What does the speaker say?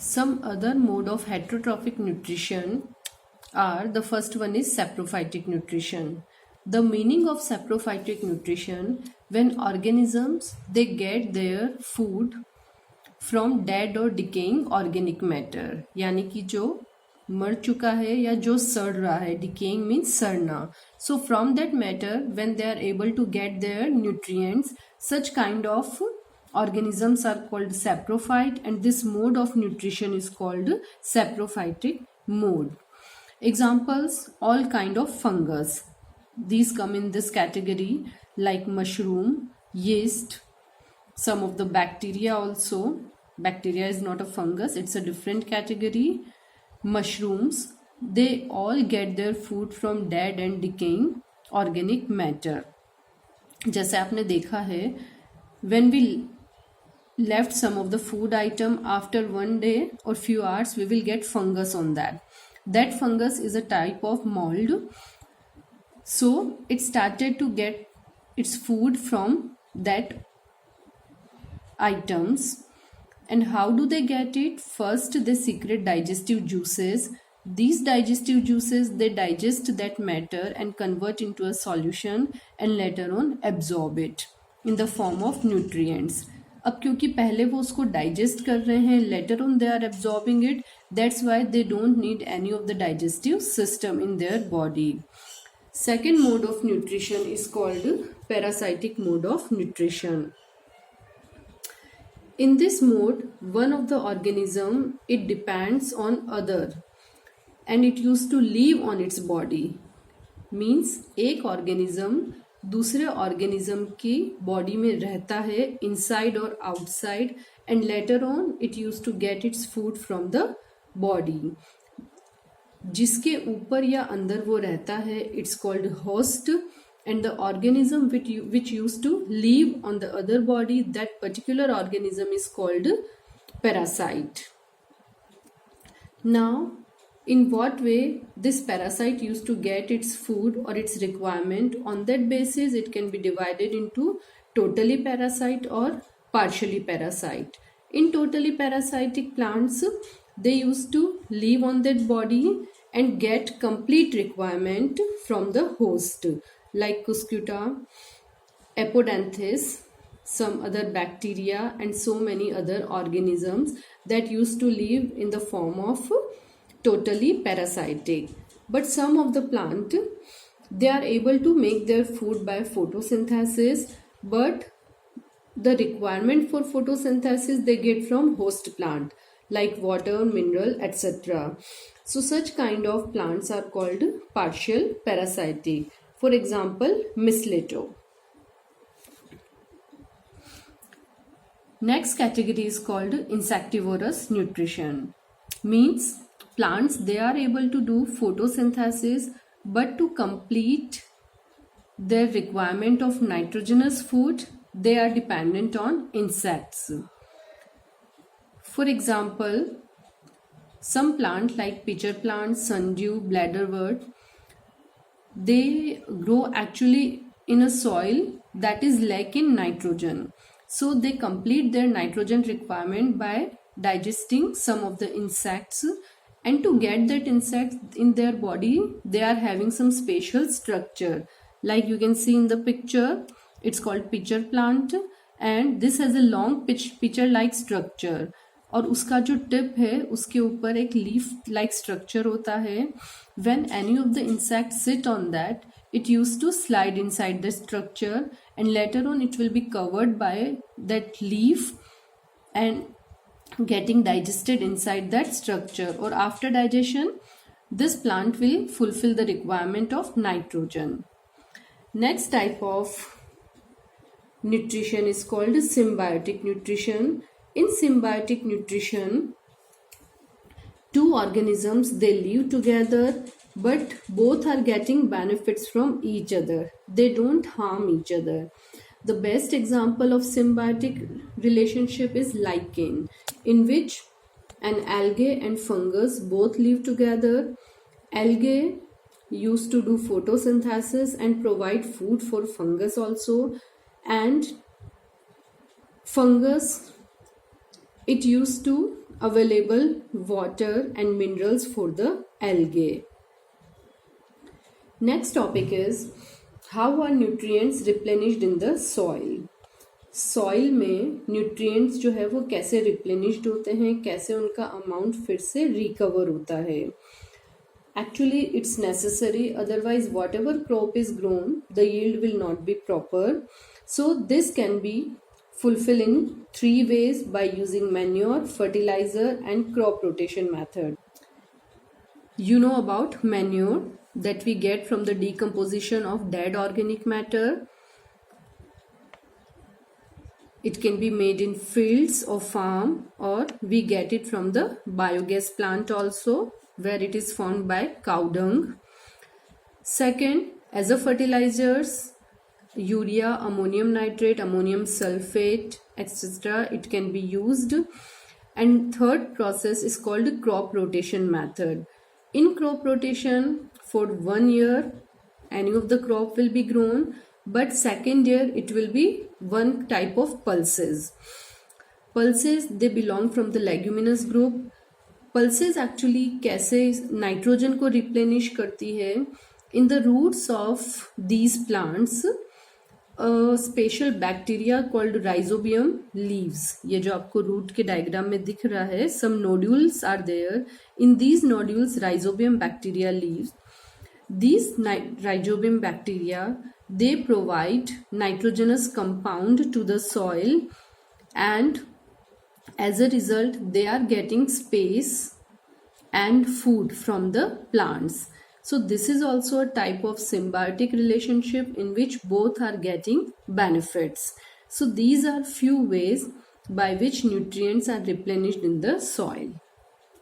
Some other mode of heterotrophic nutrition are, the first one is saprophytic nutrition. The meaning of saprophytic nutrition, when organisms they get their food from dead or decaying organic matter, यानी कि जो मर चुका है या जो सड़ रहा है, decaying means सड़ना. So from that matter, when they are able to get their nutrients, such kind of organisms are called saprophyte, and this mode of nutrition is called saprophytic mode. Examples, all kind of fungus, these come in this category, like mushroom, yeast, some of the bacteria also. Bacteria is not a fungus, it's a different category. Mushrooms, they all get their food from dead and decaying organic matter. जैसे आपने देखा है, when we left some of the food item, after one day or few hours we will get fungus on that. That fungus is a type of mold. So it started to get its food from that items. And how do they get it? First they secrete digestive juices. These digestive juices, they digest that matter and convert into a solution and later on absorb it in the form of nutrients. अब क्योंकि पहले वो उसको digest कर रहे हैं, later on they are absorbing it, that's why they don't need any of the digestive system in their body. Second mode of nutrition is called parasitic mode of nutrition. In this mode, one of the organism, it depends on other and it used to live on its body. Means एक organism दूसरे organism की body में रहता है, inside और outside, and later on it use to get its food from the body. जिसके ऊपर या अंदर वो रहता है, it's called host, and the organism which use to live on the other body, that particular organism is called parasite. Now in what way this parasite used to get its food or its requirement, on that basis it can be divided into totally parasite or partially parasite. In totally parasitic plants, they used to live on that body and get complete requirement from the host, like Cuscuta, Apodanthus, some other bacteria and so many other organisms that used to live in the form of totally parasitic. But some of the plant, they are able to make their food by photosynthesis, but the requirement for photosynthesis they get from host plant like water, mineral, etc. So such kind of plants are called partial parasitic. For example, mistletoe. Next category is called insectivorous nutrition. Means plants, they are able to do photosynthesis, but to complete their requirement of nitrogenous food, they are dependent on insects. For example, some plant like pitcher plant, sundew, bladderwort, they grow actually in a soil that is lacking nitrogen. So they complete their nitrogen requirement by digesting some of the insects. And to get that insect in their body, they are having some special structure. Like you can see in the picture, it's called pitcher plant, and this has a long pitcher like structure. और उसका जो tip है, उसके ऊपर एक leaf like structure होता है. When any of the insects sit on that, it used to slide inside the structure, and later on it will be covered by that leaf and getting digested inside that structure, or after digestion this plant will fulfill the requirement of nitrogen. Next type of nutrition is called symbiotic nutrition. In symbiotic nutrition, two organisms, they live together, but both are getting benefits from each other. They don't harm each other. The best example of symbiotic relationship is lichen, in which an algae and fungus both live together. Algae used to do photosynthesis and provide food for fungus also, and fungus, it used to available water and minerals for the algae. Next topic is how are nutrients replenished in the soil. Soil में nutrients जो है वो कैसे replenished होते हैं, कैसे उनका amount फिर से रिकवर होता है. Actually, it's necessary, otherwise whatever crop is grown, the yield will not be proper. So this can be fulfilled in 3 ways by using manure, fertilizer and crop rotation method. You know about manure that we get from the decomposition of dead organic matter. It can be made in fields or farm, or we get it from the biogas plant also, where it is formed by cow dung. Second, as a fertilizers, urea, ammonium nitrate, ammonium sulfate, etc. it can be used. And third process is called crop rotation method. In crop rotation, for 1 year any of the crop will be grown, but second year it will be one type of pulses. Pulses, they belong from the leguminous group. Pulses actually कैसे nitrogen को replenish करती है. In the roots of these plants special bacteria called rhizobium lives. ये जो आपको root के diagram में दिख रहा है, some nodules are there. In these nodules rhizobium bacteria lives. These rhizobium bacteria, they provide nitrogenous compound to the soil, and as a result they are getting space and food from the plants. So this is also a type of symbiotic relationship in which both are getting benefits. So these are few ways by which nutrients are replenished in the soil.